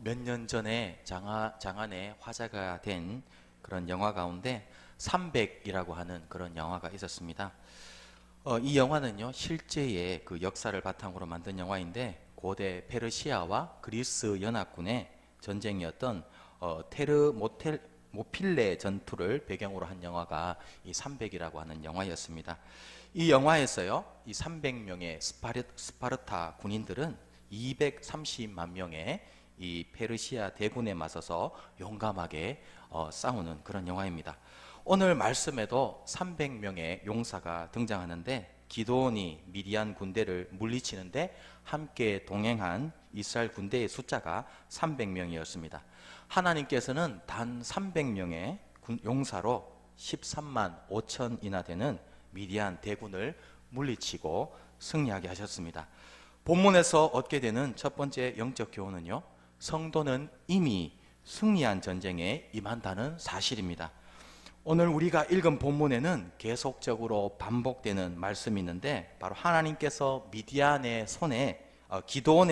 몇 년 전에 장안에 화제가 된 그런 영화 가운데 300이라고 하는 그런 영화가 있었습니다. 이 영화는요, 실제의 그 역사를 바탕으로 만든 영화인데, 고대 페르시아와 그리스 연합군의 전쟁이었던 모필레 전투를 배경으로 한 영화가 이 300이라고 하는 영화였습니다. 이 영화에서요, 이 300명의 스파르타 군인들은 230만 명의 이 페르시아 대군에 맞서서 용감하게 싸우는 그런 영화입니다. 오늘 말씀에도 300명의 용사가 등장하는데, 기드온이 미디안 군대를 물리치는데 함께 동행한 이스라엘 군대의 숫자가 300명이었습니다. 하나님께서는 단 300명의 용사로 13만 5천이나 되는 미디안 대군을 물리치고 승리하게 하셨습니다. 본문에서 얻게 되는 첫 번째 영적 교훈은요, 성도는 이미 승리한 전쟁에 임한다는 사실입니다. 오늘 우리가 읽은 본문에는 계속적으로 반복되는 말씀이 있는데, 바로 하나님께서 기드온의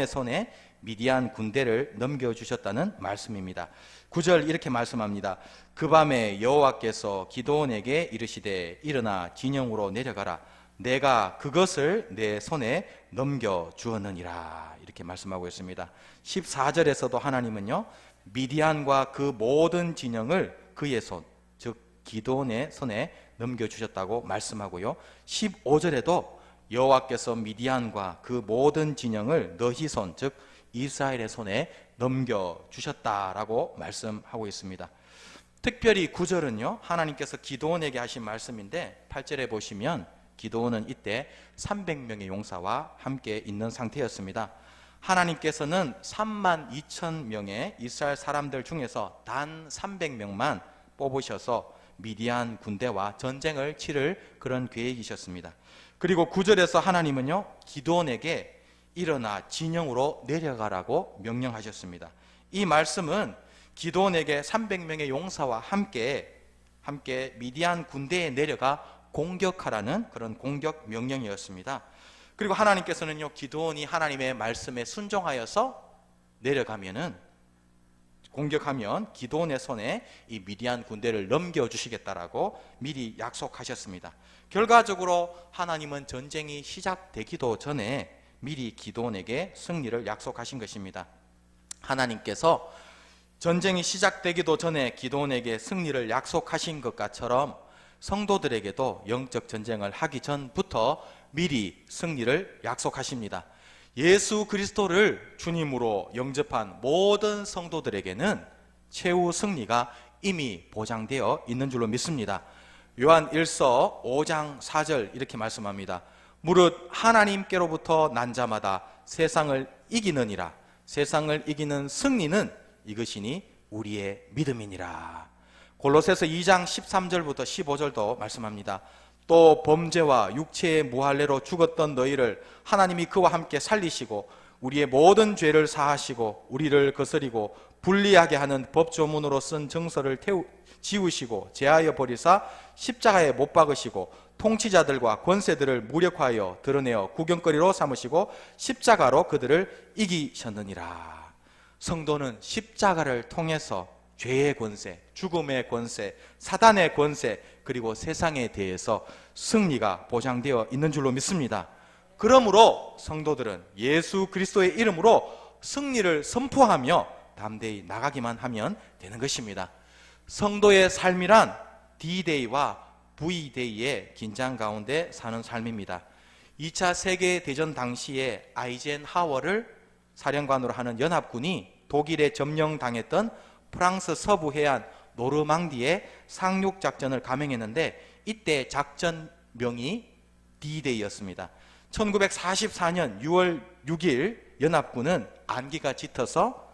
손에 미디안 군대를 넘겨주셨다는 말씀입니다. 9절 이렇게 말씀합니다. 그 밤에 여호와께서 기드온에게 이르시되 일어나 진영으로 내려가라. 내가 그것을 내 손에 넘겨주었느니라. 이렇게 말씀하고 있습니다. 14절에서도 하나님은요, 미디안과 그 모든 진영을 그의 손, 즉 기드온의 손에 넘겨주셨다고 말씀하고요, 15절에도 여호와께서 미디안과 그 모든 진영을 너희 손, 즉 이스라엘의 손에 넘겨주셨다라고 말씀하고 있습니다. 특별히 9절은요, 하나님께서 기드온에게 하신 말씀인데, 8절에 보시면 기드온은 이때 300명의 용사와 함께 있는 상태였습니다. 하나님께서는 3만 2천 명의 이스라엘 사람들 중에서 단 300명만 뽑으셔서 미디안 군대와 전쟁을 치를 그런 계획이셨습니다. 그리고 9절에서 하나님은요, 기드온에게 일어나 진영으로 내려가라고 명령하셨습니다. 이 말씀은 기드온에게 300명의 용사와 함께 미디안 군대에 내려가 공격하라는 그런 공격 명령이었습니다. 그리고 하나님께서는요, 기드온이 하나님의 말씀에 순종하여서 공격하면 기드온의 손에 이 미디안 군대를 넘겨주시겠다라고 미리 약속하셨습니다. 결과적으로 하나님은 전쟁이 시작되기도 전에 미리 기드온에게 승리를 약속하신 것입니다. 하나님께서 전쟁이 시작되기도 전에 기드온에게 승리를 약속하신 것처럼 성도들에게도 영적 전쟁을 하기 전부터 미리 승리를 약속하십니다. 예수 그리스도를 주님으로 영접한 모든 성도들에게는 최후 승리가 이미 보장되어 있는 줄로 믿습니다. 요한 1서 5장 4절 이렇게 말씀합니다. 무릇 하나님께로부터 난 자마다 세상을 이기느니라. 세상을 이기는 승리는 이것이니 우리의 믿음이니라. 골로새서 2장 13절부터 15절도 말씀합니다. 또 범죄와 육체의 무할례로 죽었던 너희를 하나님이 그와 함께 살리시고 우리의 모든 죄를 사하시고 우리를 거스리고 불리하게 하는 법조문으로 쓴 정서를 지우시고 제하여 버리사 십자가에 못 박으시고 통치자들과 권세들을 무력화하여 드러내어 구경거리로 삼으시고 십자가로 그들을 이기셨느니라. 성도는 십자가를 통해서 죄의 권세, 죽음의 권세, 사단의 권세, 그리고 세상에 대해서 승리가 보장되어 있는 줄로 믿습니다. 그러므로 성도들은 예수 그리스도의 이름으로 승리를 선포하며 담대히 나가기만 하면 되는 것입니다. 성도의 삶이란 D-Day와 V-Day의 긴장 가운데 사는 삶입니다. 2차 세계대전 당시에 아이젠하워를 사령관으로 하는 연합군이 독일에 점령당했던 프랑스 서부 해안 노르망디의 상륙작전을 감행했는데, 이때 작전명이 D-Day였습니다. 1944년 6월 6일 연합군은 안기가 짙어서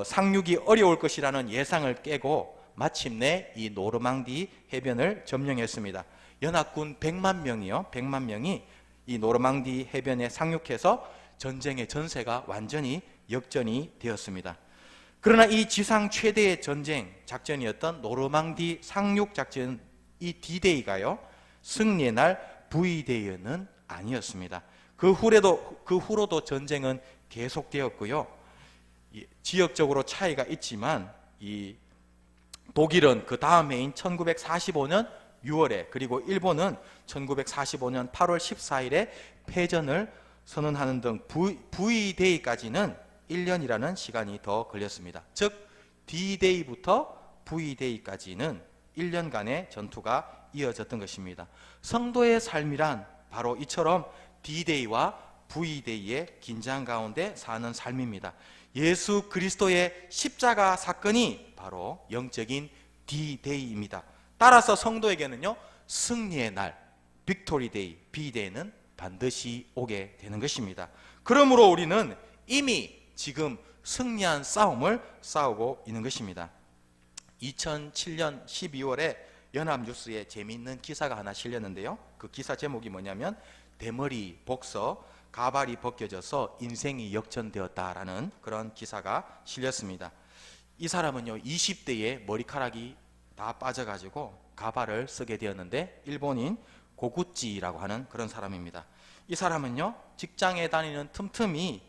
상륙이 어려울 것이라는 예상을 깨고 마침내 이 노르망디 해변을 점령했습니다. 연합군 100만 명이 이 노르망디 해변에 상륙해서 전쟁의 전세가 완전히 역전이 되었습니다. 그러나 이 지상 최대의 전쟁 작전이었던 노르망디 상륙 작전, 이 D-Day가요, 승리의 날 V-Day는 아니었습니다. 그 후로도 전쟁은 계속되었고요. 지역적으로 차이가 있지만 이 독일은 그 다음 해인 1945년 6월에 그리고 일본은 1945년 8월 14일에 패전을 선언하는 등 V-Day까지는 1년이라는 시간이 더 걸렸습니다. 즉 D-Day부터 V-Day까지는 1년간의 전투가 이어졌던 것입니다. 성도의 삶이란 바로 이처럼 D-Day와 V-Day의 긴장 가운데 사는 삶입니다. 예수 그리스도의 십자가 사건이 바로 영적인 D-Day입니다. 따라서 성도에게는요, 승리의 날, 빅토리 데이, B-Day는 반드시 오게 되는 것입니다. 그러므로 우리는 이미 지금 승리한 싸움을 싸우고 있는 것입니다. 2007년 12월에 연합뉴스에 재미있는 기사가 하나 실렸는데요. 그 기사 제목이 뭐냐면 대머리 복서, 가발이 벗겨져서 인생이 역전되었다라는 그런 기사가 실렸습니다. 이 사람은요, 20대에 머리카락이 다 빠져가지고 가발을 쓰게 되었는데 일본인 고구찌라고 하는 그런 사람입니다. 이 사람은요, 직장에 다니는 틈틈이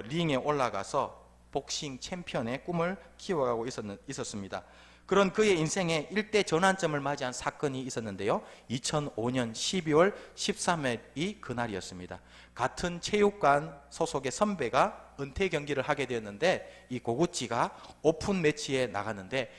링에 올라가서 복싱 챔피언의 꿈을 키워가고 있었습니다. 그런 그의 인생에 일대 전환점을 맞이한 사건이 있었는데요. 2005년 12월 13일이 그날이었습니다. 같은 체육관 소속의 선배가 은퇴 경기를 하게 되었는데 이 고구찌가 오픈 매치에 나갔는데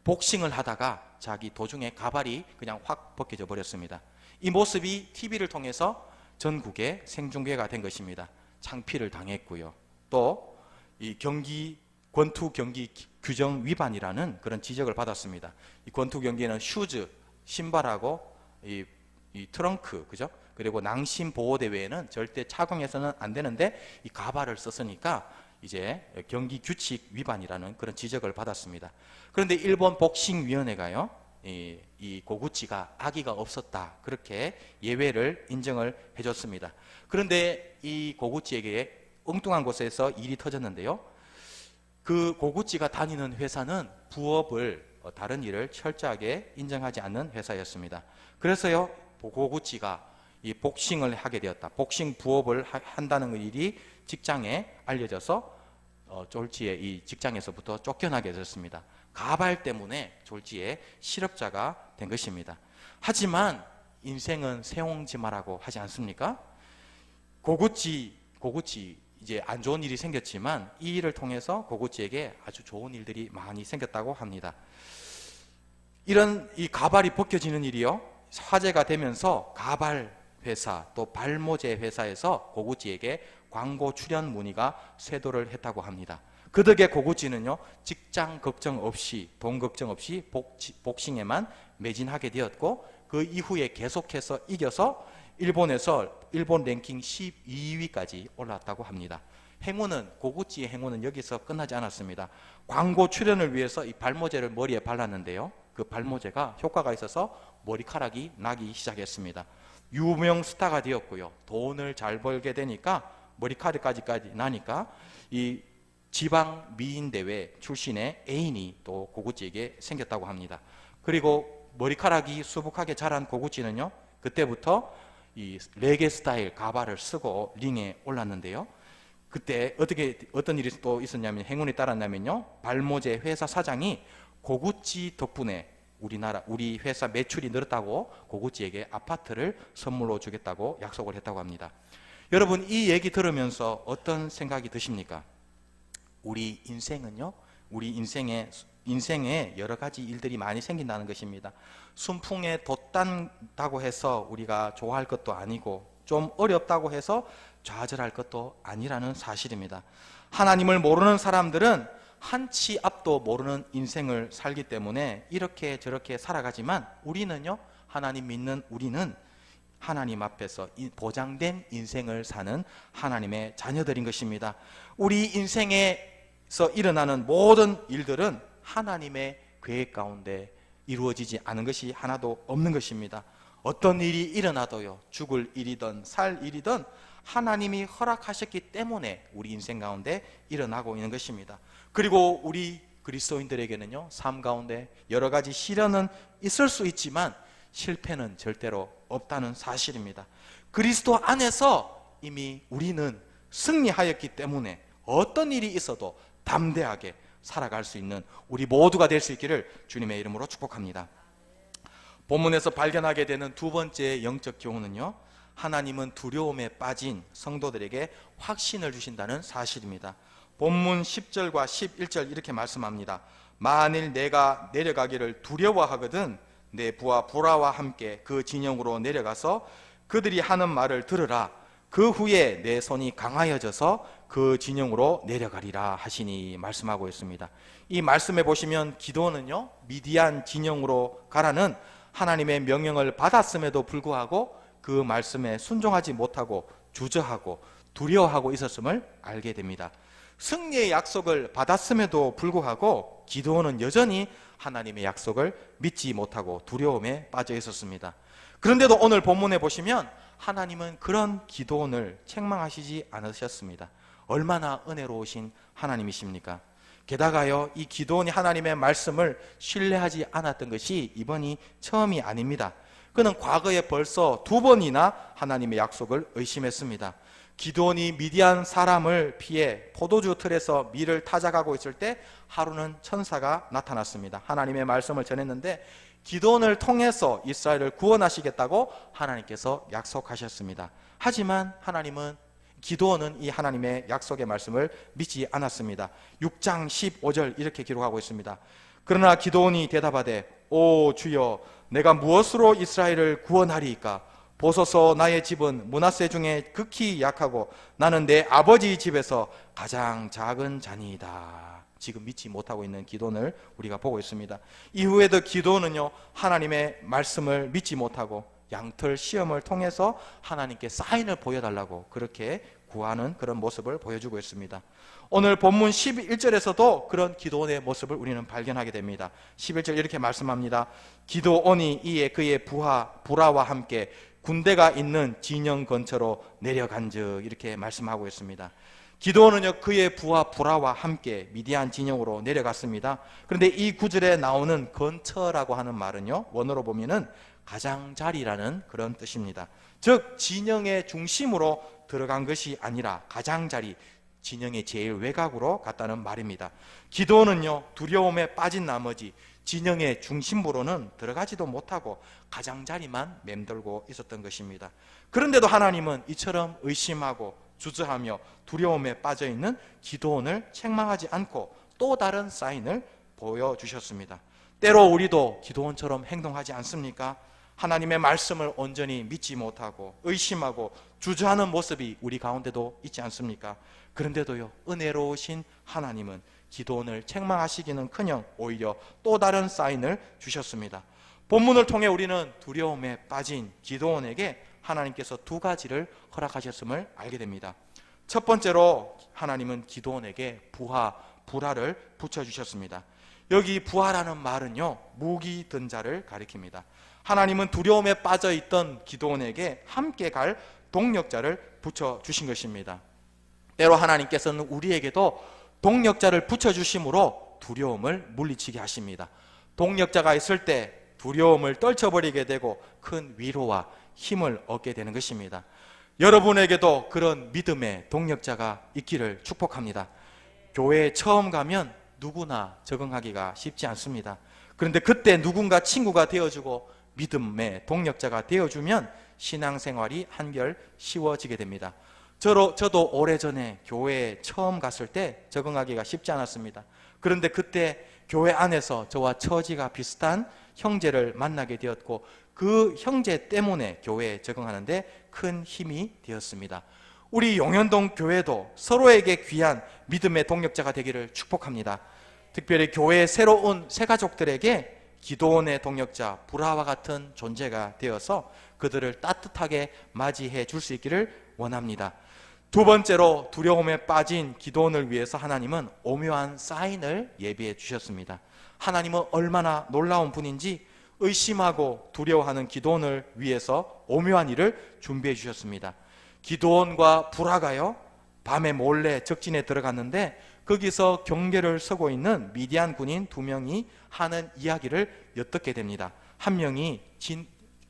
복싱을 하다가 자기 도중에 가발이 그냥 확 벗겨져 버렸습니다. 이 모습이 TV를 통해서 전국에 생중계가 된 것입니다. 창피를 당했고요. 또 이 권투 경기 규정 위반이라는 그런 지적을 받았습니다. 이 권투 경기는 슈즈, 신발하고 이 트렁크, 그죠? 그리고 낭심 보호 대회에는 절대 착용해서는 안 되는데 이 가발을 썼으니까 이제 경기 규칙 위반이라는 그런 지적을 받았습니다. 그런데 일본 복싱위원회가요, 이 고구찌가 악의가 없었다, 그렇게 예외를 인정을 해줬습니다. 그런데 이 고구찌에게 엉뚱한 곳에서 일이 터졌는데요. 그 고구찌가 다니는 회사는 부업을 다른 일을 철저하게 인정하지 않는 회사였습니다. 그래서요, 고구찌가 이 복싱을 하게 되었다, 복싱 부업을 한다는 일이 직장에 알려져서 졸지에 이 직장에서부터 쫓겨나게 됐습니다. 가발 때문에 졸지에 실업자가 된 것입니다. 하지만 인생은 세옹지마라고 하지 않습니까? 고구찌 이제 안 좋은 일이 생겼지만 이 일을 통해서 고구찌에게 아주 좋은 일들이 많이 생겼다고 합니다. 이런 이 가발이 벗겨지는 일이요, 화제가 되면서 가발 회사 또 발모제 회사에서 고구찌에게 광고 출연 문의가 쇄도를 했다고 합니다. 그 덕에 고구찌는요, 직장 걱정 없이, 돈 걱정 없이 복싱에만 매진하게 되었고, 그 이후에 계속해서 이겨서 일본에서 일본 랭킹 12위까지 올랐다고 합니다. 행운은, 고구찌의 행운은 여기서 끝나지 않았습니다. 광고 출연을 위해서 이 발모제를 머리에 발랐는데요, 그 발모제가 효과가 있어서 머리카락이 나기 시작했습니다. 유명 스타가 되었고요, 돈을 잘 벌게 되니까 머리카락까지 나니까 이 지방 미인 대회 출신의 애인이 또 고구찌에게 생겼다고 합니다. 그리고 머리카락이 수북하게 자란 고구찌는요, 그때부터 이 레게 스타일 가발을 쓰고 링에 올랐는데요. 그때 어떤 일이 또 있었냐면, 행운이 따랐냐면요, 발모제 회사 사장이 고구찌 덕분에 우리 회사 매출이 늘었다고 고구찌에게 아파트를 선물로 주겠다고 약속을 했다고 합니다. 여러분, 이 얘기 들으면서 어떤 생각이 드십니까? 우리 인생은요, 우리 인생에 여러 가지 일들이 많이 생긴다는 것입니다. 순풍에 돛단다고 해서 우리가 좋아할 것도 아니고, 좀 어렵다고 해서 좌절할 것도 아니라는 사실입니다. 하나님을 모르는 사람들은 한치 앞도 모르는 인생을 살기 때문에 이렇게 저렇게 살아가지만, 우리는요, 하나님 믿는 우리는 하나님 앞에서 보장된 인생을 사는 하나님의 자녀들인 것입니다. 우리 인생에서 일어나는 모든 일들은 하나님의 계획 가운데 이루어지지 않은 것이 하나도 없는 것입니다. 어떤 일이 일어나도요, 죽을 일이든 살 일이든 하나님이 허락하셨기 때문에 우리 인생 가운데 일어나고 있는 것입니다. 그리고 우리 그리스도인들에게는요, 삶 가운데 여러 가지 시련은 있을 수 있지만 실패는 절대로 없다는 사실입니다. 그리스도 안에서 이미 우리는 승리하였기 때문에 어떤 일이 있어도 담대하게 살아갈 수 있는 우리 모두가 될 수 있기를 주님의 이름으로 축복합니다. 본문에서 발견하게 되는 두 번째 영적 교훈은요, 하나님은 두려움에 빠진 성도들에게 확신을 주신다는 사실입니다. 본문 10절과 11절 이렇게 말씀합니다. 만일 내가 내려가기를 두려워하거든 내 부하 부라와 함께 그 진영으로 내려가서 그들이 하는 말을 들으라. 그 후에 내 손이 강하여져서 그 진영으로 내려가리라 하시니 말씀하고 있습니다. 이 말씀에 보시면 기도는요, 미디안 진영으로 가라는 하나님의 명령을 받았음에도 불구하고 그 말씀에 순종하지 못하고 주저하고 두려워하고 있었음을 알게 됩니다. 승리의 약속을 받았음에도 불구하고 기도는 여전히 하나님의 약속을 믿지 못하고 두려움에 빠져 있었습니다. 그런데도 오늘 본문에 보시면 하나님은 그런 기도원을 책망하시지 않으셨습니다. 얼마나 은혜로우신 하나님이십니까? 게다가요, 이 기도원이 하나님의 말씀을 신뢰하지 않았던 것이 이번이 처음이 아닙니다. 그는 과거에 벌써 두 번이나 하나님의 약속을 의심했습니다. 기드온이 미디안 사람을 피해 포도주 틀에서 밀을 타작하고 있을 때 하루는 천사가 나타났습니다. 하나님의 말씀을 전했는데 기드온을 통해서 이스라엘을 구원하시겠다고 하나님께서 약속하셨습니다. 하지만 하나님은 기드온은 이 하나님의 약속의 말씀을 믿지 않았습니다. 6장 15절 이렇게 기록하고 있습니다. 그러나 기드온이 대답하되 오 주여 내가 무엇으로 이스라엘을 구원하리이까? 보소서 나의 집은 므낫세 중에 극히 약하고 나는 내 아버지 집에서 가장 작은 자니이다. 지금 믿지 못하고 있는 기도원을 우리가 보고 있습니다. 이후에도 기도원은요, 하나님의 말씀을 믿지 못하고 양털 시험을 통해서 하나님께 사인을 보여달라고 그렇게 구하는 그런 모습을 보여주고 있습니다. 오늘 본문 11절에서도 그런 기도원의 모습을 우리는 발견하게 됩니다. 11절 이렇게 말씀합니다. 기도원이 이에 그의 부하 부라와 함께 군대가 있는 진영 근처로 내려간즉 이렇게 말씀하고 있습니다. 기도원은요, 그의 부하 부라와 함께 미디안 진영으로 내려갔습니다. 그런데 이 구절에 나오는 근처라고 하는 말은요, 원어로 보면은 가장자리라는 그런 뜻입니다. 즉 진영의 중심으로 들어간 것이 아니라 가장자리, 진영의 제일 외곽으로 갔다는 말입니다. 기도원은요, 두려움에 빠진 나머지 진영의 중심부로는 들어가지도 못하고 가장자리만 맴돌고 있었던 것입니다. 그런데도 하나님은 이처럼 의심하고 주저하며 두려움에 빠져있는 기도원을 책망하지 않고 또 다른 사인을 보여주셨습니다. 때로 우리도 기도원처럼 행동하지 않습니까? 하나님의 말씀을 온전히 믿지 못하고 의심하고 주저하는 모습이 우리 가운데도 있지 않습니까? 그런데도요, 은혜로우신 하나님은 기도원을 책망하시기는커녕 오히려 또 다른 사인을 주셨습니다. 본문을 통해 우리는 두려움에 빠진 기도원에게 하나님께서 두 가지를 허락하셨음을 알게 됩니다. 첫 번째로 하나님은 기도원에게 부하, 부라를 붙여주셨습니다. 여기 부하라는 말은요, 무기 든 자를 가리킵니다. 하나님은 두려움에 빠져있던 기도원에게 함께 갈 동력자를 붙여주신 것입니다. 때로 하나님께서는 우리에게도 동력자를 붙여주심으로 두려움을 물리치게 하십니다. 동력자가 있을 때 두려움을 떨쳐버리게 되고 큰 위로와 힘을 얻게 되는 것입니다. 여러분에게도 그런 믿음의 동력자가 있기를 축복합니다. 교회에 처음 가면 누구나 적응하기가 쉽지 않습니다. 그런데 그때 누군가 친구가 되어주고 믿음의 동력자가 되어주면 신앙생활이 한결 쉬워지게 됩니다. 저도 오래전에 교회에 처음 갔을 때 적응하기가 쉽지 않았습니다. 그런데 그때 교회 안에서 저와 처지가 비슷한 형제를 만나게 되었고 그 형제 때문에 교회에 적응하는데 큰 힘이 되었습니다. 우리 용현동 교회도 서로에게 귀한 믿음의 동력자가 되기를 축복합니다. 특별히 교회의 새로운 새가족들에게 기도원의 동력자 부라와 같은 존재가 되어서 그들을 따뜻하게 맞이해 줄 수 있기를 원합니다. 두 번째로 두려움에 빠진 기도원을 위해서 하나님은 오묘한 사인을 예비해 주셨습니다. 하나님은 얼마나 놀라운 분인지 의심하고 두려워하는 기도원을 위해서 오묘한 일을 준비해 주셨습니다. 기도원과 부라가요, 밤에 몰래 적진에 들어갔는데 거기서 경계를 서고 있는 미디안 군인 두 명이 하는 이야기를 엿듣게 됩니다. 한 명이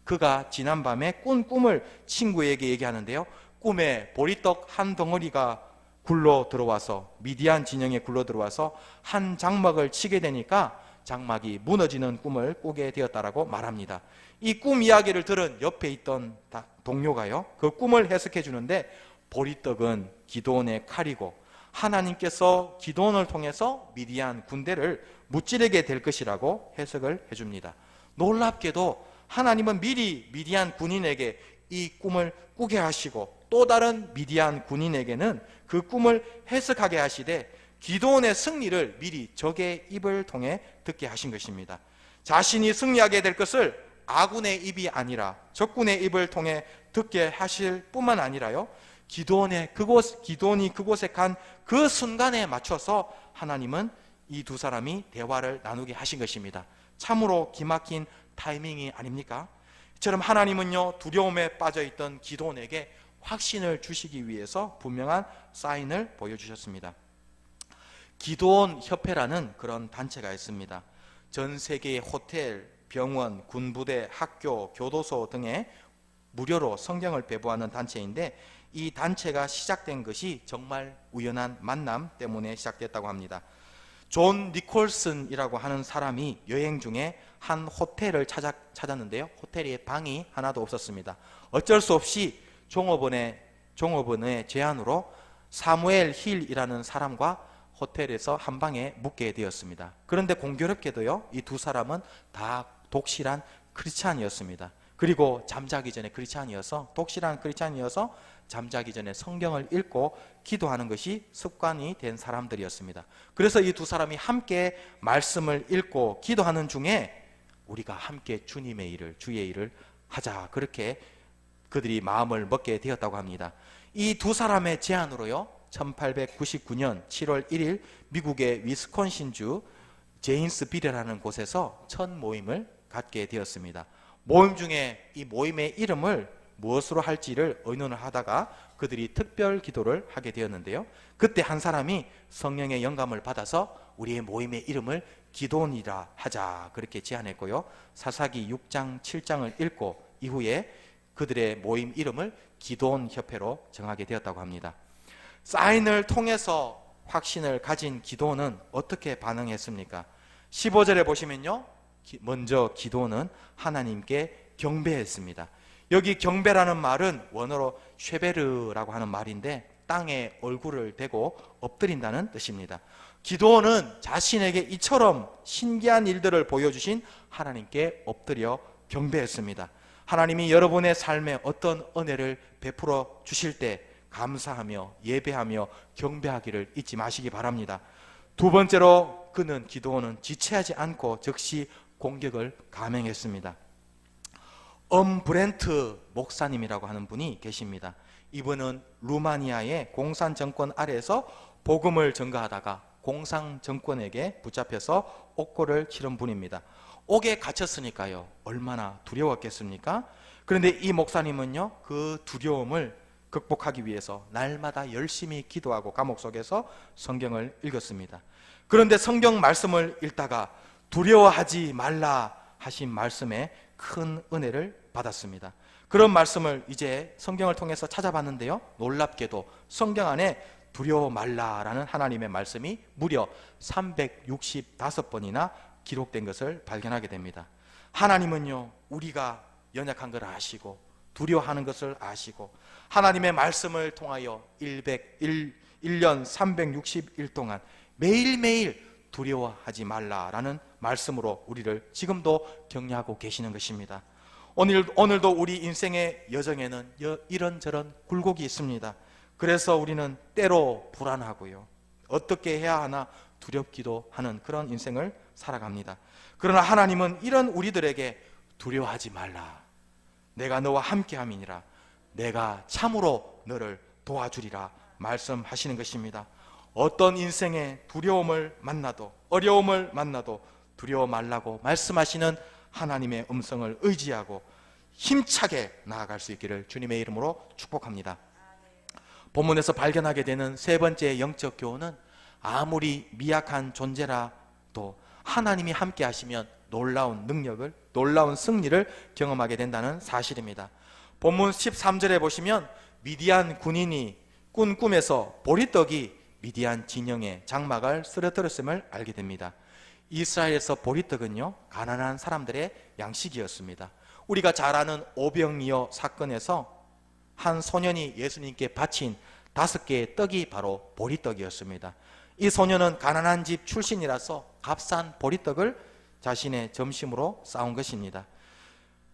그가 지난밤에 꾼 꿈을 친구에게 얘기하는데요, 꿈에 보리떡 한 덩어리가 굴러 들어와서 미디안 진영에 굴러 들어와서 한 장막을 치게 되니까 장막이 무너지는 꿈을 꾸게 되었다라고 말합니다. 이 꿈 이야기를 들은 옆에 있던 동료가요, 그 꿈을 해석해 주는데 보리떡은 기드온의 칼이고 하나님께서 기드온을 통해서 미디안 군대를 무찌르게 될 것이라고 해석을 해줍니다. 놀랍게도 하나님은 미리 미디안 군인에게 이 꿈을 꾸게 하시고 또 다른 미디안 군인에게는 그 꿈을 해석하게 하시되 기드온의 승리를 미리 적의 입을 통해 듣게 하신 것입니다. 자신이 승리하게 될 것을 아군의 입이 아니라 적군의 입을 통해 듣게 하실 뿐만 아니라요, 기드온이 그곳에 간 그 순간에 맞춰서 하나님은 이 두 사람이 대화를 나누게 하신 것입니다. 참으로 기막힌 타이밍이 아닙니까? 이처럼 하나님은요, 두려움에 빠져있던 기드온에게 확신을 주시기 위해서 분명한 사인을 보여주셨습니다. 기드온 협회라는 그런 단체가 있습니다. 전 세계의 호텔, 병원, 군부대, 학교, 교도소 등에 무료로 성경을 배부하는 단체인데 이 단체가 시작된 것이 정말 우연한 만남 때문에 시작됐다고 합니다. 존 니콜슨이라고 하는 사람이 여행 중에 한 호텔을 찾았는데요, 호텔에 방이 하나도 없었습니다. 어쩔 수 없이 종업원의 제안으로 사무엘 힐이라는 사람과 호텔에서 한 방에 묵게 되었습니다. 그런데 공교롭게도요, 이 두 사람은 다 독실한 크리스찬이었습니다. 그리고 잠자기 전에 독실한 크리스찬이어서 잠자기 전에 성경을 읽고 기도하는 것이 습관이 된 사람들이었습니다. 그래서 이 두 사람이 함께 말씀을 읽고 기도하는 중에 우리가 함께 주님의 일을, 주의 일을 하자, 그렇게 그들이 마음을 먹게 되었다고 합니다. 이 두 사람의 제안으로요, 1899년 7월 1일 미국의 위스콘신주 제인스빌이라는 곳에서 첫 모임을 갖게 되었습니다. 모임 중에 이 모임의 이름을 무엇으로 할지를 의논을 하다가 그들이 특별 기도를 하게 되었는데요, 그때 한 사람이 성령의 영감을 받아서 우리의 모임의 이름을 기도원이라 하자, 그렇게 제안했고요, 사사기 6장 7장을 읽고 이후에 그들의 모임 이름을 기도원 협회로 정하게 되었다고 합니다. 사인을 통해서 확신을 가진 기도원은 어떻게 반응했습니까? 15절에 보시면요, 먼저 기도원은 하나님께 경배했습니다. 여기 경배라는 말은 원어로 쉐베르라고 하는 말인데 땅에 얼굴을 대고 엎드린다는 뜻입니다. 기도원은 자신에게 이처럼 신기한 일들을 보여주신 하나님께 엎드려 경배했습니다. 하나님이 여러분의 삶에 어떤 은혜를 베풀어 주실 때 감사하며 예배하며 경배하기를 잊지 마시기 바랍니다. 두 번째로 기도원은 지체하지 않고 즉시 공격을 감행했습니다. 브렌트 목사님이라고 하는 분이 계십니다. 이분은 루마니아의 공산 정권 아래에서 복음을 전가하다가 공산 정권에게 붙잡혀서 옥고를 치른 분입니다. 옥에 갇혔으니까요, 얼마나 두려웠겠습니까? 그런데 이 목사님은요, 그 두려움을 극복하기 위해서 날마다 열심히 기도하고 감옥 속에서 성경을 읽었습니다. 그런데 성경 말씀을 읽다가 두려워하지 말라 하신 말씀에 큰 은혜를 받았습니다. 그런 말씀을 이제 성경을 통해서 찾아봤는데요, 놀랍게도 성경 안에 두려워 말라라는 하나님의 말씀이 무려 365번이나 기록된 것을 발견하게 됩니다. 하나님은요, 우리가 연약한 걸 아시고 두려워하는 것을 아시고 하나님의 말씀을 통하여 1년 360일 동안 매일매일 두려워하지 말라라는 말씀으로 우리를 지금도 격려하고 계시는 것입니다. 오늘도 우리 인생의 여정에는 이런저런 굴곡이 있습니다. 그래서 우리는 때로 불안하고요, 어떻게 해야 하나 두렵기도 하는 그런 인생을 살아갑니다. 그러나 하나님은 이런 우리들에게 두려워하지 말라, 내가 너와 함께함이니라, 내가 참으로 너를 도와주리라 말씀하시는 것입니다. 어떤 인생의 두려움을 만나도 어려움을 만나도 두려워 말라고 말씀하시는 하나님의 음성을 의지하고 힘차게 나아갈 수 있기를 주님의 이름으로 축복합니다. 본문에서 발견하게 되는 세 번째 영적 교훈은 아무리 미약한 존재라도 하나님이 함께 하시면 놀라운 능력을, 놀라운 승리를 경험하게 된다는 사실입니다. 본문 13절에 보시면 미디안 군인이 꾼 꿈에서 보리떡이 미디안 진영의 장막을 쓰러뜨렸음을 알게 됩니다. 이스라엘에서 보리떡은요, 가난한 사람들의 양식이었습니다. 우리가 잘 아는 오병이어 사건에서 한 소년이 예수님께 바친 5개의 떡이 바로 보리떡이었습니다. 이 소년은 가난한 집 출신이라서 값싼 보리떡을 자신의 점심으로 싸온 것입니다.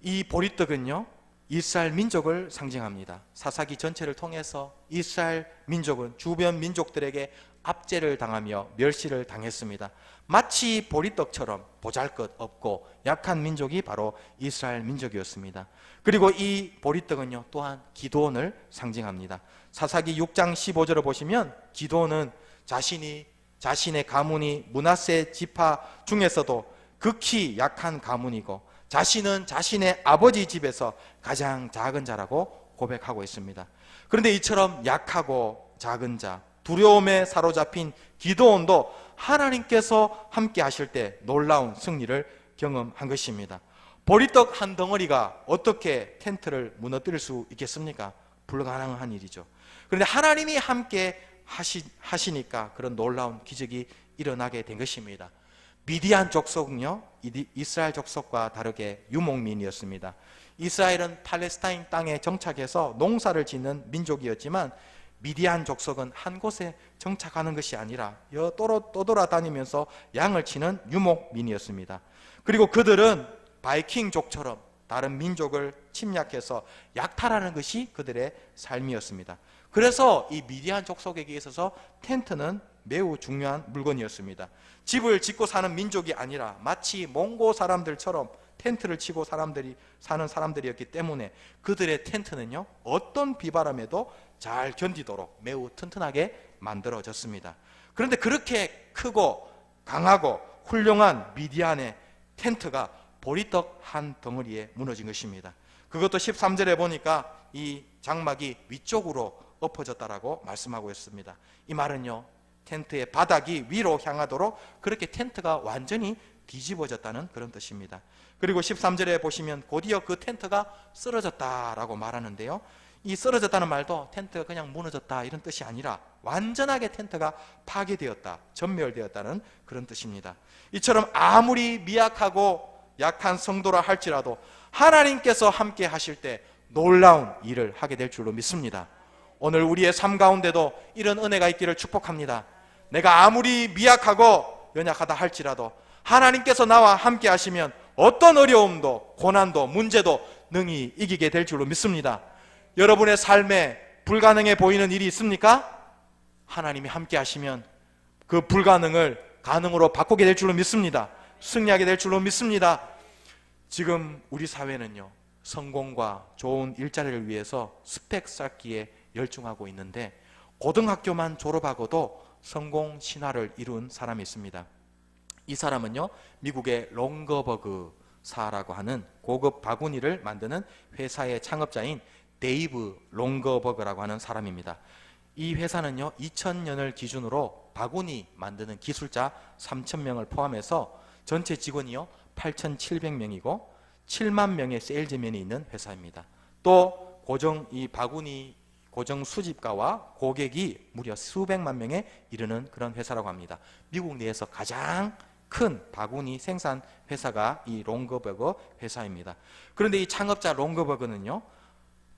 이 보리떡은요, 이스라엘 민족을 상징합니다. 사사기 전체를 통해서 이스라엘 민족은 주변 민족들에게 압제를 당하며 멸시를 당했습니다. 마치 보리떡처럼 보잘것없고 약한 민족이 바로 이스라엘 민족이었습니다. 그리고 이 보리떡은요, 또한 기드온을 상징합니다. 사사기 6장 15절을 보시면 기드온은 자신의 가문이 므낫세 지파 중에서도 극히 약한 가문이고 자신은 자신의 아버지 집에서 가장 작은 자라고 고백하고 있습니다. 그런데 이처럼 약하고 작은 자, 두려움에 사로잡힌 기드온도 하나님께서 함께 하실 때 놀라운 승리를 경험한 것입니다. 보리떡 한 덩어리가 어떻게 텐트를 무너뜨릴 수 있겠습니까? 불가능한 일이죠. 그런데 하나님이 함께 하시니까 그런 놀라운 기적이 일어나게 된 것입니다. 미디안 족속은요, 이스라엘 족속과 다르게 유목민이었습니다. 이스라엘은 팔레스타인 땅에 정착해서 농사를 짓는 민족이었지만 미디안 족속은 한 곳에 정착하는 것이 아니라 떠돌아다니면서 양을 치는 유목민이었습니다. 그리고 그들은 바이킹족처럼 다른 민족을 침략해서 약탈하는 것이 그들의 삶이었습니다. 그래서 이 미디안 족속에게 있어서 텐트는 매우 중요한 물건이었습니다. 집을 짓고 사는 민족이 아니라 마치 몽고 사람들처럼 텐트를 치고 사는 사람들이었기 때문에 그들의 텐트는요, 어떤 비바람에도 잘 견디도록 매우 튼튼하게 만들어졌습니다. 그런데 그렇게 크고 강하고 훌륭한 미디안의 텐트가 보리떡 한 덩어리에 무너진 것입니다. 그것도 13절에 보니까 이 장막이 위쪽으로 엎어졌다라고 말씀하고 있습니다. 이 말은요, 텐트의 바닥이 위로 향하도록 그렇게 텐트가 완전히 뒤집어졌다는 그런 뜻입니다. 그리고 13절에 보시면 곧이어 그 텐트가 쓰러졌다라고 말하는데요, 이 쓰러졌다는 말도 텐트가 그냥 무너졌다 이런 뜻이 아니라 완전하게 텐트가 파괴되었다, 전멸되었다는 그런 뜻입니다. 이처럼 아무리 미약하고 약한 성도라 할지라도 하나님께서 함께 하실 때 놀라운 일을 하게 될 줄로 믿습니다. 오늘 우리의 삶 가운데도 이런 은혜가 있기를 축복합니다. 내가 아무리 미약하고 연약하다 할지라도 하나님께서 나와 함께 하시면 어떤 어려움도 고난도 문제도 능히 이기게 될 줄로 믿습니다. 여러분의 삶에 불가능해 보이는 일이 있습니까? 하나님이 함께 하시면 그 불가능을 가능으로 바꾸게 될 줄로 믿습니다. 승리하게 될 줄로 믿습니다. 지금 우리 사회는요, 성공과 좋은 일자리를 위해서 스펙 쌓기에 열중하고 있는데 고등학교만 졸업하고도 성공 신화를 이룬 사람이 있습니다. 이 사람은요, 미국의 롱거버그사라고 하는 고급 바구니를 만드는 회사의 창업자인 데이브 롱거버그라고 하는 사람입니다. 이 회사는요, 2000년을 기준으로 바구니 만드는 기술자 3000명을 포함해서 전체 직원이요 8700명이고 7만 명의 세일즈맨이 있는 회사입니다. 또 이 바구니 고정 수집가와 고객이 무려 수백만 명에 이르는 그런 회사라고 합니다. 미국 내에서 가장 큰 바구니 생산 회사가 이 롱거버그 회사입니다. 그런데 이 창업자 롱거버그는요,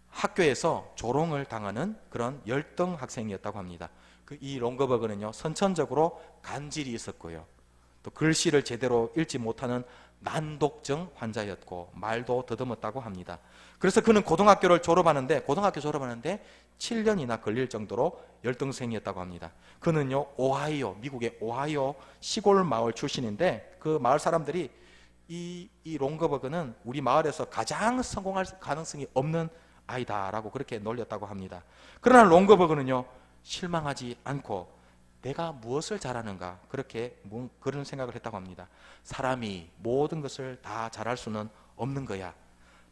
학교에서 조롱을 당하는 그런 열등 학생이었다고 합니다. 이 롱거버그는요, 선천적으로 간질이 있었고요, 또 글씨를 제대로 읽지 못하는 난독증 환자였고 말도 더듬었다고 합니다. 그래서 그는 고등학교 졸업하는데 7년이나 걸릴 정도로 열등생이었다고 합니다. 그는요, 미국의 오하이오 시골 마을 출신인데 그 마을 사람들이 이 롱거버그는 우리 마을에서 가장 성공할 가능성이 없는 아이다라고 그렇게 놀렸다고 합니다. 그러나 롱거버그는요, 실망하지 않고 내가 무엇을 잘하는가, 그런 생각을 했다고 합니다. 사람이 모든 것을 다 잘할 수는 없는 거야.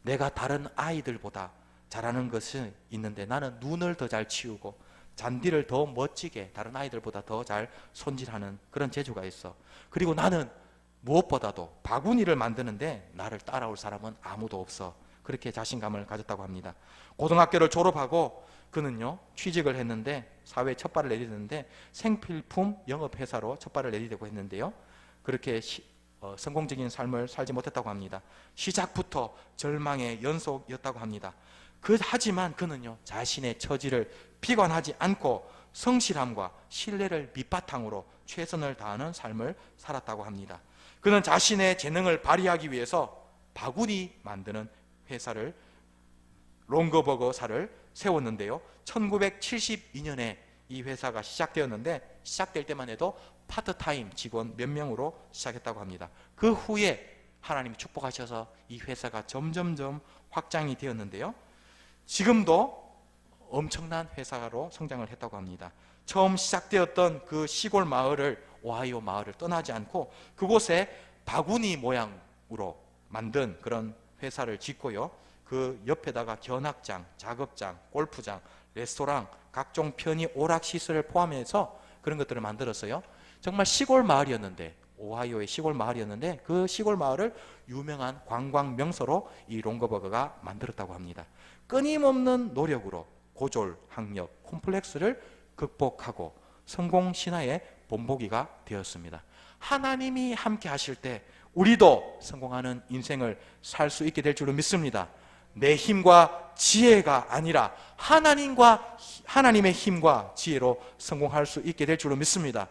내가 다른 아이들보다 잘하는 것이 있는데 나는 눈을 더 잘 치우고 잔디를 더 멋지게 다른 아이들보다 더 잘 손질하는 그런 재주가 있어. 그리고 나는 무엇보다도 바구니를 만드는데 나를 따라올 사람은 아무도 없어. 그렇게 자신감을 가졌다고 합니다. 고등학교를 졸업하고 그는요 취직을 했는데 사회에 첫 발을 내디는데 생필품 영업회사로 첫 발을 내디려고 했는데요, 그렇게 성공적인 삶을 살지 못했다고 합니다. 시작부터 절망의 연속이었다고 합니다. 하지만 그는요 자신의 처지를 비관하지 않고 성실함과 신뢰를 밑바탕으로 최선을 다하는 삶을 살았다고 합니다. 그는 자신의 재능을 발휘하기 위해서 바구니 만드는 회사를, 롱거버거사를 세웠는데요, 1972년에 이 회사가 시작되었는데 시작될 때만 해도 파트타임 직원 몇 명으로 시작했다고 합니다. 그 후에 하나님이 축복하셔서 이 회사가 점점점 확장이 되었는데요, 지금도 엄청난 회사로 성장을 했다고 합니다. 처음 시작되었던 그 시골 마을을, 오하이오 마을을 떠나지 않고 그곳에 바구니 모양으로 만든 그런 회사를 짓고요, 그 옆에다가 견학장, 작업장, 골프장, 레스토랑, 각종 편의 오락시설을 포함해서 그런 것들을 만들었어요. 정말 시골 마을이었는데, 오하이오의 시골 마을이었는데 그 시골 마을을 유명한 관광 명소로 이 롱거버거가 만들었다고 합니다. 끊임없는 노력으로 고졸, 학력, 콤플렉스를 극복하고 성공 신화의 본보기가 되었습니다. 하나님이 함께 하실 때 우리도 성공하는 인생을 살 수 있게 될 줄로 믿습니다. 내 힘과 지혜가 아니라 하나님의 힘과 지혜로 성공할 수 있게 될 줄로 믿습니다.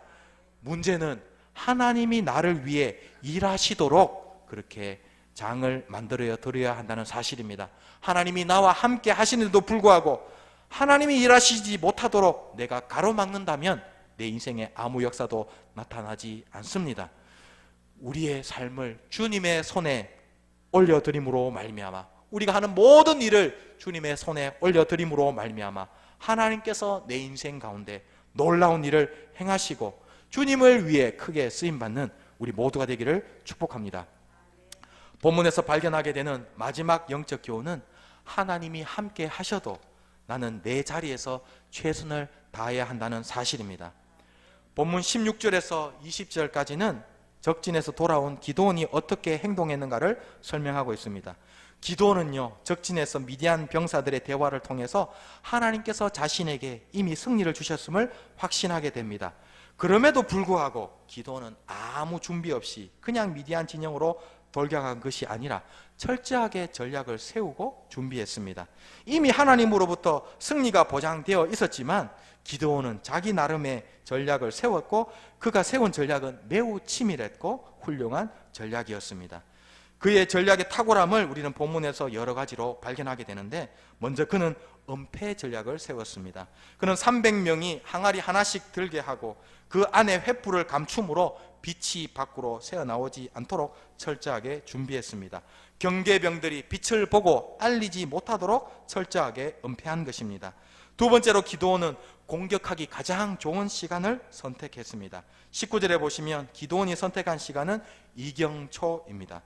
문제는 하나님이 나를 위해 일하시도록 그렇게 장을 만들어 드려야 한다는 사실입니다. 하나님이 나와 함께 하시는데도 불구하고 하나님이 일하시지 못하도록 내가 가로막는다면 내 인생에 아무 역사도 나타나지 않습니다. 우리의 삶을 주님의 손에 올려드림으로 말미암아, 우리가 하는 모든 일을 주님의 손에 올려드림으로 말미암아 하나님께서 내 인생 가운데 놀라운 일을 행하시고 주님을 위해 크게 쓰임받는 우리 모두가 되기를 축복합니다. 본문에서 발견하게 되는 마지막 영적 교훈은 하나님이 함께 하셔도 나는 내 자리에서 최선을 다해야 한다는 사실입니다. 본문 16절에서 20절까지는 적진에서 돌아온 기드온이 어떻게 행동했는가를 설명하고 있습니다. 기드온은요 적진에서 미디안 병사들의 대화를 통해서 하나님께서 자신에게 이미 승리를 주셨음을 확신하게 됩니다. 그럼에도 불구하고 기드온은 아무 준비 없이 그냥 미디안 진영으로 돌격한 것이 아니라 철저하게 전략을 세우고 준비했습니다. 이미 하나님으로부터 승리가 보장되어 있었지만 기드온은 자기 나름의 전략을 세웠고 그가 세운 전략은 매우 치밀했고 훌륭한 전략이었습니다. 그의 전략의 탁월함을 우리는 본문에서 여러 가지로 발견하게 되는데, 먼저 그는 은폐 전략을 세웠습니다. 그는 300명이 항아리 하나씩 들게 하고 그 안에 횃불을 감춤으로 빛이 밖으로 새어나오지 않도록 철저하게 준비했습니다. 경계병들이 빛을 보고 알리지 못하도록 철저하게 은폐한 것입니다. 두 번째로 기드온은 공격하기 가장 좋은 시간을 선택했습니다. 19절에 보시면 기드온이 선택한 시간은 이경초입니다.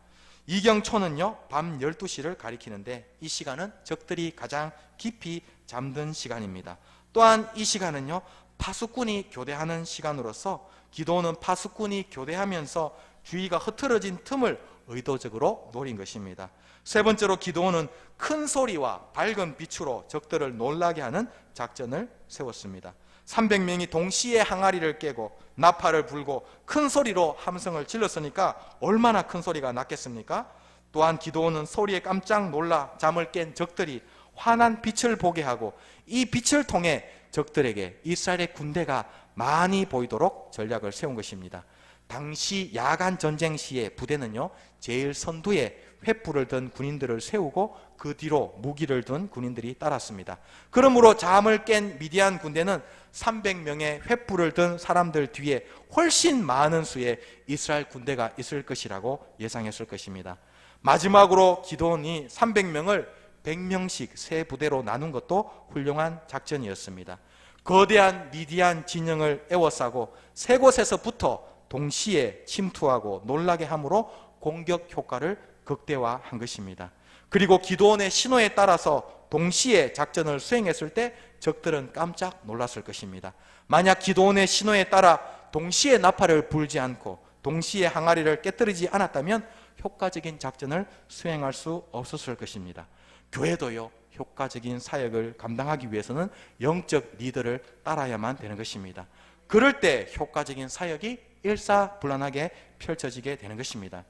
이경초는요 밤 12시를 가리키는데 이 시간은 적들이 가장 깊이 잠든 시간입니다. 또한 이 시간은요 파수꾼이 교대하는 시간으로서 기드온은 파수꾼이 교대하면서 주의가 흐트러진 틈을 의도적으로 노린 것입니다. 세 번째로 기드온은 큰 소리와 밝은 빛으로 적들을 놀라게 하는 작전을 세웠습니다. 300명이 동시에 항아리를 깨고 나팔을 불고 큰 소리로 함성을 질렀으니까 얼마나 큰 소리가 났겠습니까? 또한 기드온은 소리에 깜짝 놀라 잠을 깬 적들이 환한 빛을 보게 하고 이 빛을 통해 적들에게 이스라엘의 군대가 많이 보이도록 전략을 세운 것입니다. 당시 야간 전쟁 시에 부대는요 제일 선두에 횃불을 든 군인들을 세우고 그 뒤로 무기를 든 군인들이 따랐습니다. 그러므로 잠을 깬 미디안 군대는 300명의 횃불을 든 사람들 뒤에 훨씬 많은 수의 이스라엘 군대가 있을 것이라고 예상했을 것입니다. 마지막으로 기드온이 300명을 100명씩 세 부대로 나눈 것도 훌륭한 작전이었습니다. 거대한 미디안 진영을 에워싸고 세 곳에서부터 동시에 침투하고 놀라게 함으로 공격 효과를 극대화한 것입니다. 그리고 기드온의 신호에 따라서 동시에 작전을 수행했을 때 적들은 깜짝 놀랐을 것입니다. 만약 기드온의 신호에 따라 동시에 나팔을 불지 않고 동시에 항아리를 깨뜨리지 않았다면 효과적인 작전을 수행할 수 없었을 것입니다. 교회도요 효과적인 사역을 감당하기 위해서는 영적 리더를 따라야만 되는 것입니다. 그럴 때 효과적인 사역이 일사불란하게 펼쳐지게 되는 것입니다.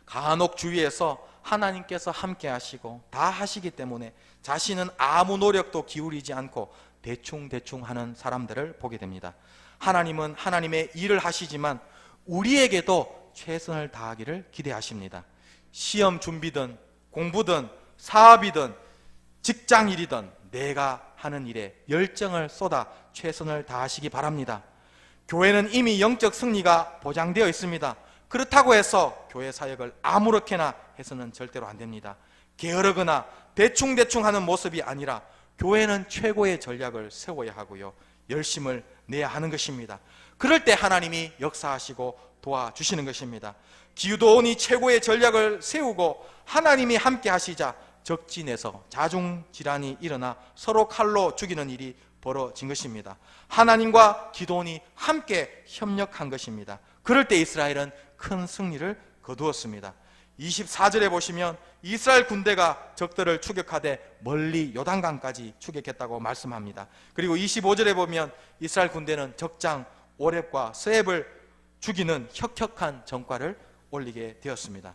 간혹 주위에서 하나님께서 함께 하시고 다 하시기 때문에 자신은 아무 노력도 기울이지 않고 대충 하는 사람들을 보게 됩니다. 하나님은 하나님의 일을 하시지만 우리에게도 최선을 다하기를 기대하십니다. 시험 준비든 공부든 사업이든 직장일이든 내가 하는 일에 열정을 쏟아 최선을 다하시기 바랍니다. 교회는 이미 영적 승리가 보장되어 있습니다. 그렇다고 해서 교회 사역을 아무렇게나 해서는 절대로 안 됩니다. 게으르거나 대충 하는 모습이 아니라 교회는 최고의 전략을 세워야 하고요, 열심을 내야 하는 것입니다. 그럴 때 하나님이 역사하시고 도와주시는 것입니다. 기도원이 최고의 전략을 세우고 하나님이 함께 하시자 적진에서 자중질환이 일어나 서로 칼로 죽이는 일이 벌어진 것입니다. 하나님과 기도원이 함께 협력한 것입니다. 그럴 때 이스라엘은 큰 승리를 거두었습니다. 24절에 보시면 이스라엘 군대가 적들을 추격하되 멀리 요단강까지 추격했다고 말씀합니다. 그리고 25절에 보면 이스라엘 군대는 적장 오렙과 스앱을 죽이는 혁혁한 전과를 올리게 되었습니다.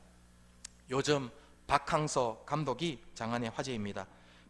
요즘 박항서 감독이 장안의 화제입니다.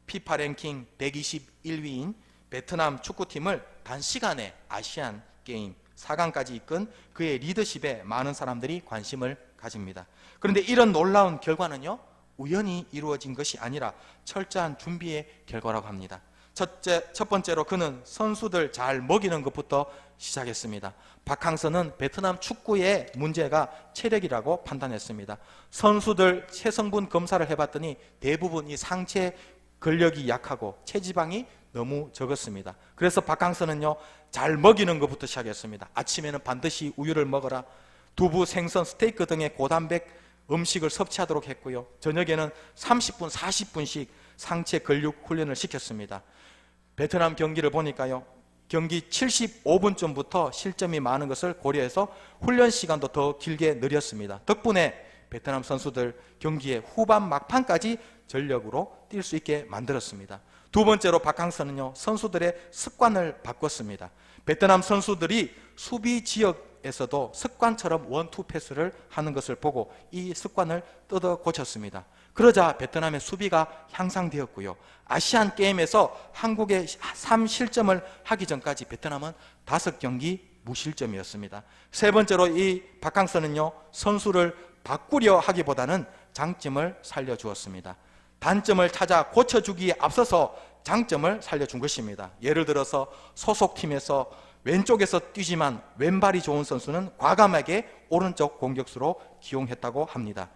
피파 랭킹 121위인 베트남 축구팀을 단시간에 아시안 게임 4강까지 이끈 그의 리더십에 많은 사람들이 관심을 가집니다. 그런데 이런 놀라운 결과는요, 우연히 이루어진 것이 아니라 철저한 준비의 결과라고 합니다. 첫 번째로 그는 선수들 잘 먹이는 것부터 시작했습니다. 박항서는 베트남 축구의 문제가 체력이라고 판단했습니다. 선수들 체성분 검사를 해봤더니 대부분 이 상체 근력이 약하고 체지방이 너무 적었습니다. 그래서 박항서는요, 잘 먹이는 것부터 시작했습니다. 아침에는 반드시 우유를 먹어라, 두부, 생선, 스테이크 등의 고단백 음식을 섭취하도록 했고요, 저녁에는 30분, 40분씩 상체 근력 훈련을 시켰습니다. 베트남 경기를 보니까요, 경기 75분쯤부터 실점이 많은 것을 고려해서 훈련 시간도 더 길게 늘렸습니다. 덕분에 베트남 선수들 경기의 후반 막판까지 전력으로 뛸 수 있게 만들었습니다. 두 번째로 박항서는요, 선수들의 습관을 바꿨습니다. 베트남 선수들이 수비 지역에서도 습관처럼 원투 패스를 하는 것을 보고 이 습관을 뜯어 고쳤습니다. 그러자 베트남의 수비가 향상되었고요, 아시안 게임에서 한국에 3실점을 하기 전까지 베트남은 5경기 무실점이었습니다. 세 번째로 이 박항서는요, 선수를 바꾸려 하기보다는 장점을 살려주었습니다. 단점을 찾아 고쳐주기에 앞서서 장점을 살려준 것입니다. 예를 들어서 소속팀에서 왼쪽에서 뛰지만 왼발이 좋은 선수는 과감하게 오른쪽 공격수로 기용했다고 합니다.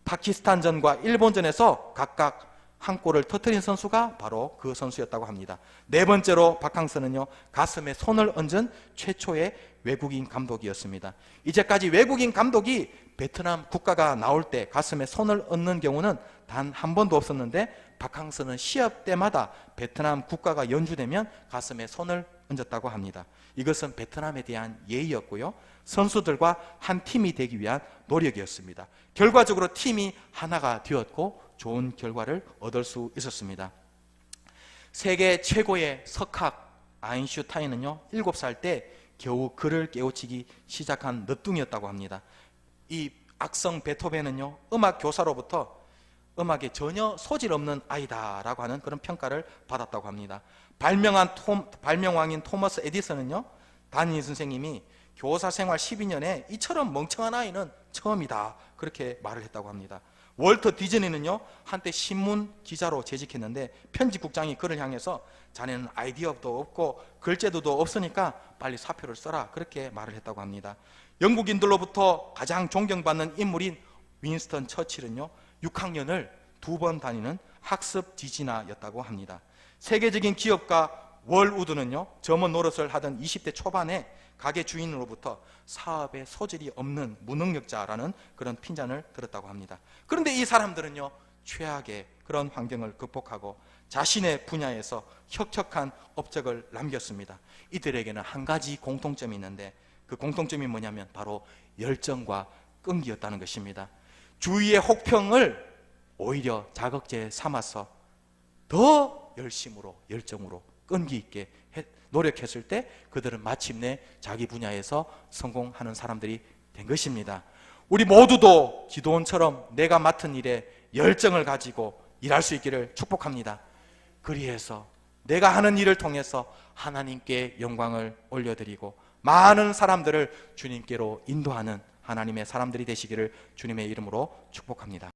파키스탄전과 일본전에서 각각 한 골을 터뜨린 선수가 바로 그 선수였다고 합니다. 네 번째로 박항서는요, 가슴에 손을 얹은 최초의 외국인 감독이었습니다. 이제까지 외국인 감독이 베트남 국가가 나올 때 가슴에 손을 얹는 경우는 단 한 번도 없었는데 박항서는 시합 때마다 베트남 국가가 연주되면 가슴에 손을 얹었다고 합니다. 이것은 베트남에 대한 예의였고요, 선수들과 한 팀이 되기 위한 노력이었습니다. 결과적으로 팀이 하나가 되었고 좋은 결과를 얻을 수 있었습니다. 세계 최고의 석학 아인슈타인은요, 7살 때 겨우 글을 깨우치기 시작한 늦둥이였다고 합니다. 이 악성 베토벤은요, 음악 교사로부터 음악에 전혀 소질 없는 아이다라고 하는 그런 평가를 받았다고 합니다. 발명왕인 토머스 에디슨은요, 담임 선생님이 교사 생활 12년에 이처럼 멍청한 아이는 처음이다, 그렇게 말을 했다고 합니다. 월터 디즈니는요, 한때 신문 기자로 재직했는데 편집국장이 그를 향해서 자네는 아이디어도 없고 글재도도 없으니까 빨리 사표를 써라, 그렇게 말을 했다고 합니다. 영국인들로부터 가장 존경받는 인물인 윈스턴 처칠은요, 6학년을 2번 다니는 학습 지진아였다고 합니다. 세계적인 기업가 월우드는요, 점원 노릇을 하던 20대 초반에 가게 주인으로부터 사업에 소질이 없는 무능력자라는 그런 핀잔을 들었다고 합니다. 그런데 이 사람들은요, 최악의 그런 환경을 극복하고 자신의 분야에서 혁혁한 업적을 남겼습니다. 이들에게는 한 가지 공통점이 있는데 그 공통점이 뭐냐면 바로 열정과 끈기였다는 것입니다. 주위의 혹평을 오히려 자극제 삼아서 더 열심으로 열정으로 끈기 있게 노력했을 때 그들은 마침내 자기 분야에서 성공하는 사람들이 된 것입니다. 우리 모두도 기도원처럼 내가 맡은 일에 열정을 가지고 일할 수 있기를 축복합니다. 그리해서 내가 하는 일을 통해서 하나님께 영광을 올려드리고 많은 사람들을 주님께로 인도하는 하나님의 사람들이 되시기를 주님의 이름으로 축복합니다.